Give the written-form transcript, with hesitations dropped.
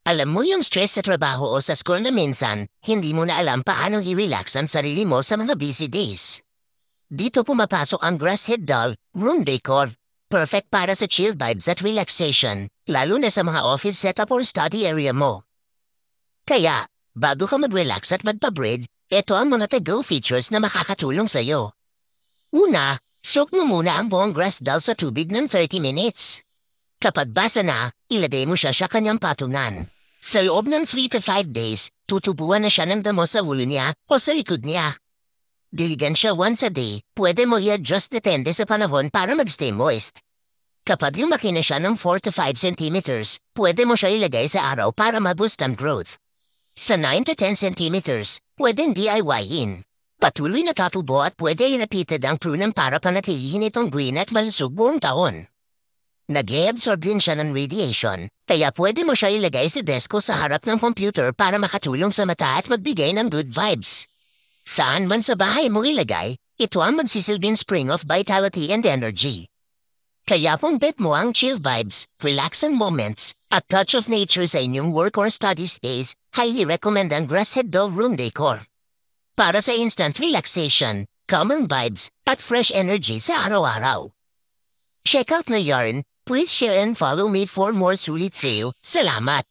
Alam mo yung stress sa trabaho o sa school na minsan, hindi mo na alam paano i-relax ang sarili mo sa mga busy days. Dito pumapasok ang Grasshead Doll Room Decor. Perfect para sa chill vibes at relaxation, lalo na sa mga office setup or study area mo. Kaya, bago ka mag-relax at magpa-breed, ito ang mga to-go features na makakatulong sa'yo. Una, soak mo muna ang buong grass doll sa tubig ng 30 minutes. Kapag basa na, ilagay mo siya sa kanyang patungan. Sa loob ng 3 to 5 days, tutubuan na siya ng damo sa ulo niya o sa likod niya. Diligan siya once a day, pwede mo i-adjust depende sa panahon para magstay moist. Kapag lumaki na siya ng 4 to 5 centimeters, pwede mo siya ilagay sa araw para ma-boost ang growth. Sa 9 to 10 centimeters, pwedeng DIY-in. Patuloy na tatubo at pwede i-repeated ang pruning para panatilihin itong green at malusog buong taon. Nag-e-absorb din siya ng radiation, kaya pwede mo siya ilagay sa desk o sa harap ng computer para makatulong sa mata at magbigay ng good vibes. Saan man sa bahay mo ilagay, ito ang magsisilbing spring of vitality and energy. Kaya kung bet mo ang chill vibes, relaxing moments, at touch of nature sa inyong work or study space, highly recommend ang Grasshead Doll Room Decor. Para sa instant relaxation, calming vibes, at fresh energy sa araw-araw. Check out na yarn. Please share and follow me for more sulit sale. Salamat!